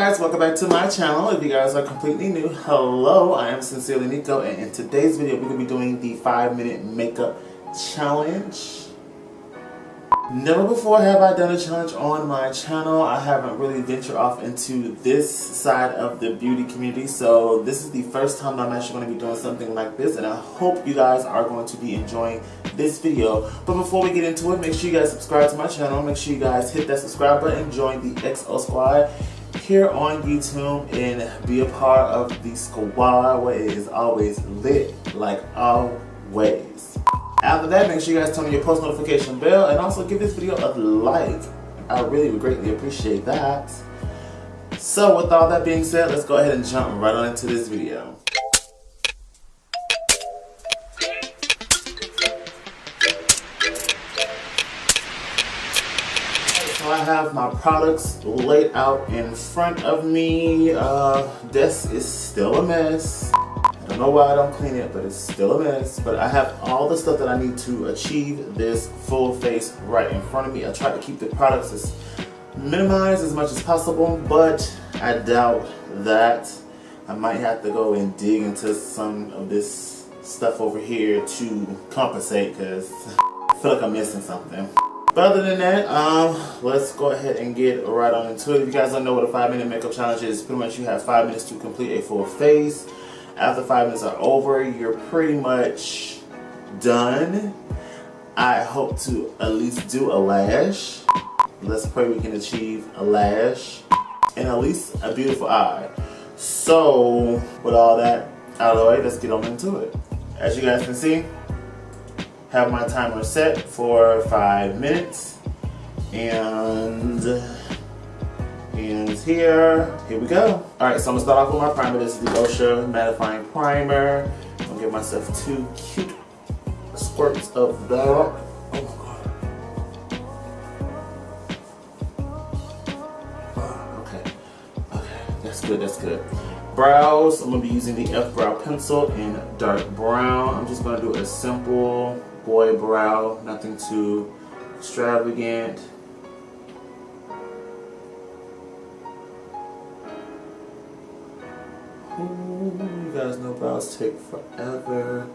guys, welcome back to my channel. If you guys are completely new, hello, I am sincerely Niko, and in today's video we're going to be doing the 5-minute makeup challenge. Never before have I done a challenge on my channel. I haven't really ventured off into this side of the beauty community, so this is the first time I'm actually going to be doing something like this, and I hope you guys are going to be enjoying this video. But before we get into it, make sure you guys subscribe to my channel, make sure you guys hit that subscribe button, join the XO Squad here on YouTube, and be a part of the squad where it is always lit like always. After that, make sure you guys turn on your post notification bell and also give this video a like. I really would greatly appreciate that. So with all that being said, let's go ahead and jump right on into this video. So I have my products laid out in front of me. This is still a mess. I don't know why I don't clean it, but it's still a mess. But I have all the stuff that I need to achieve this full face right in front of me. I try to keep the products as minimized as much as possible, but I doubt that. I might have to go and dig into some of this stuff over here to compensate, because I feel like I'm missing something. But other than that, let's go ahead and get right on into it. If you guys don't know what a 5-minute makeup challenge is, pretty much you have 5 minutes to complete a full face. After 5 minutes are over, you're pretty much done. I hope to at least do a lash. Let's pray we can achieve a lash and at least a beautiful eye. So with all that out of the way, let's get on into it. As you guys can see, have my timer set for 5 minutes, and here we go. Alright, so I'm gonna start off with my primer. This is the Osha Mattifying Primer. I'm gonna give myself 2 cute squirts of that. Oh my god. Okay, that's good. Brows, I'm gonna be using the F Brow Pencil in dark brown. I'm just gonna do a simple boy brow, nothing too extravagant. Ooh, you guys know brows take forever.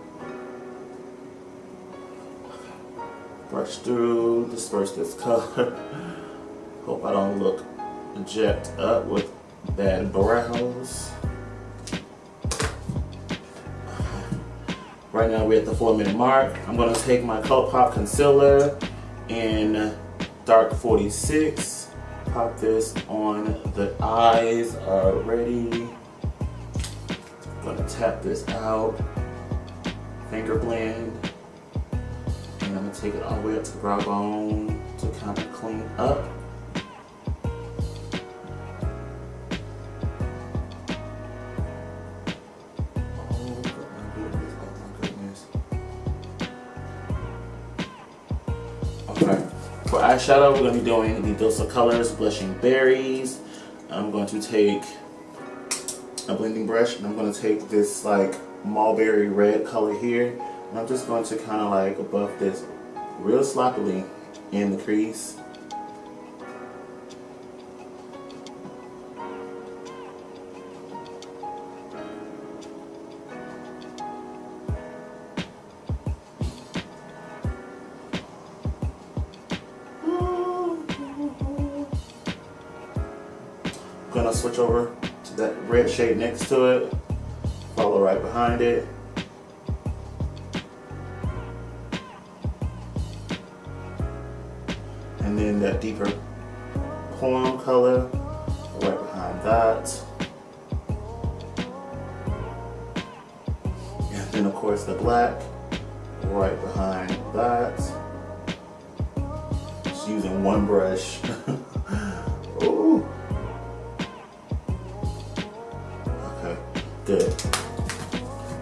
Brush through, disperse this color. Hope I don't look jacked up with bad brows. Right now we're at the 4-minute mark. I'm going to take my ColourPop concealer in dark 46. Pop this on the eyes already. I'm going to tap this out. Finger blend. And I'm going to take it all the way up to the brow bone to kind of clean up. For eyeshadow, we're going to be doing the Dose of Colors Blushing Berries. I'm going to take a blending brush and I'm going to take this like mulberry red color here, and I'm just going to kind of like buff this real sloppily in the crease. I'm gonna switch over to that red shade next to it, follow right behind it. And then that deeper plum color right behind that. And then of course the black right behind that. Just using one brush. Ooh. Good.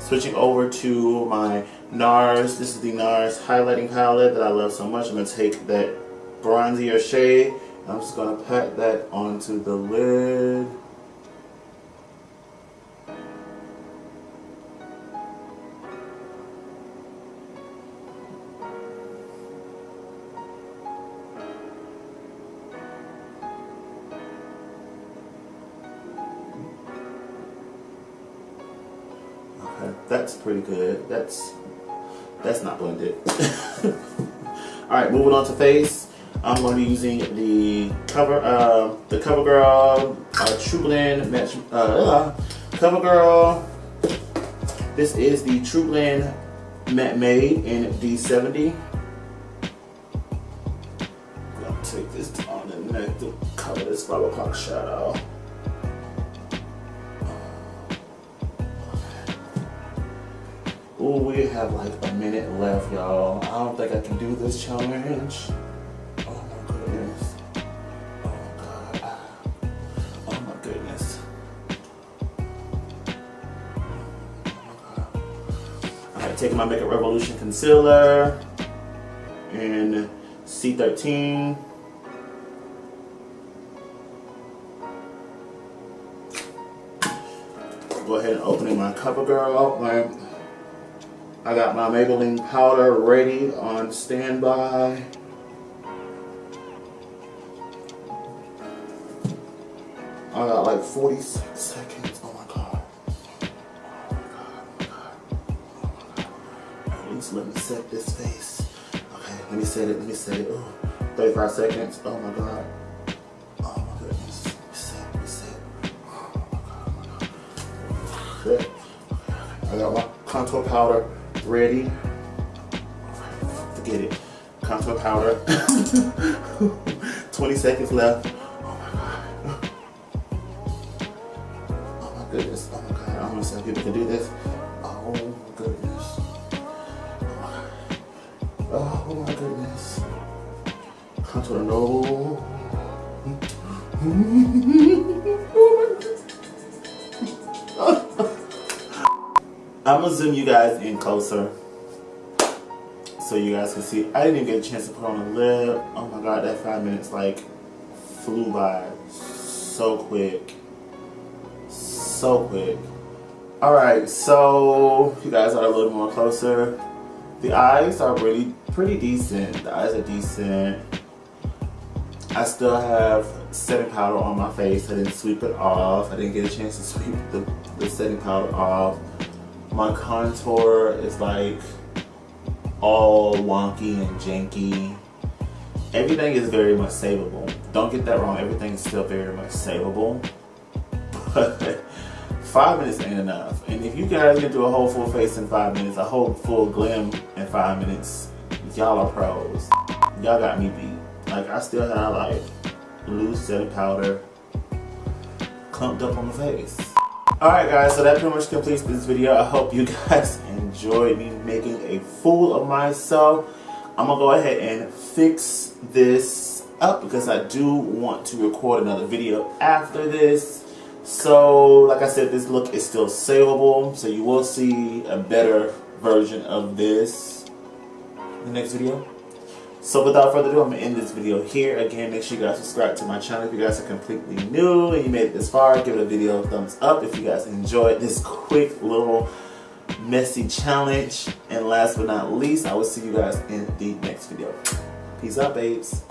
Switching over to my NARS. This is the NARS highlighting palette that I love so much. I'm going to take that bronzier shade. I'm just going to pat that onto the lid. That's pretty good. That's not blended. Alright, moving on to face. I'm going to be using the CoverGirl True Blend Match CoverGirl. This is the True Blend Matte Made in D70. I'm going to take this on the neck to cover this 5 o'clock shadow. Ooh, we have like a minute left, y'all. I don't think I can do this challenge. Oh my goodness. Oh my god. Oh my goodness. Alright, taking my Makeup Revolution concealer in C13. Go ahead and open my CoverGirl. I got my Maybelline powder ready on standby. I got like 46 seconds. Oh my god. Oh my god. Oh my god. Oh my god. At least let me set this face. Okay, let me set it. Let me set it. Ooh, 35 seconds. Oh my god. Oh my goodness. Let me set. Oh my god. Set. I got my contour powder ready. Forget it. Contour powder. 20 seconds left. Oh my god. Oh my goodness. Oh my god. I'm gonna see how people can do this. Oh my goodness. Oh my goodness. Contour no. I'm gonna zoom you guys in closer so you guys can see. I didn't even get a chance to put on a lip. Oh my god, that 5 minutes like flew by so quick. So quick. Alright, so you guys are a little more closer. The eyes are really pretty decent. The eyes are decent. I still have setting powder on my face. I didn't sweep it off. I didn't get a chance to sweep the setting powder off. My contour is like all wonky and janky. Everything is very much savable. Don't get that wrong, everything is still very much savable. But 5 minutes ain't enough. And if you guys can do a whole full face in 5 minutes, a whole full glam in 5 minutes, y'all are pros. Y'all got me beat. Like, I still have like loose setting powder clumped up on my face. Alright guys, so that pretty much completes this video. I hope you guys enjoyed me making a fool of myself. I'm gonna go ahead and fix this up because I do want to record another video after this. So like I said, this look is still savable, so you will see a better version of this in the next video. So without further ado, I'm going to end this video here. Again, make sure you guys subscribe to my channel if you guys are completely new and you made it this far. Give it a video a thumbs up if you guys enjoyed this quick little messy challenge. And last but not least, I will see you guys in the next video. Peace out, babes.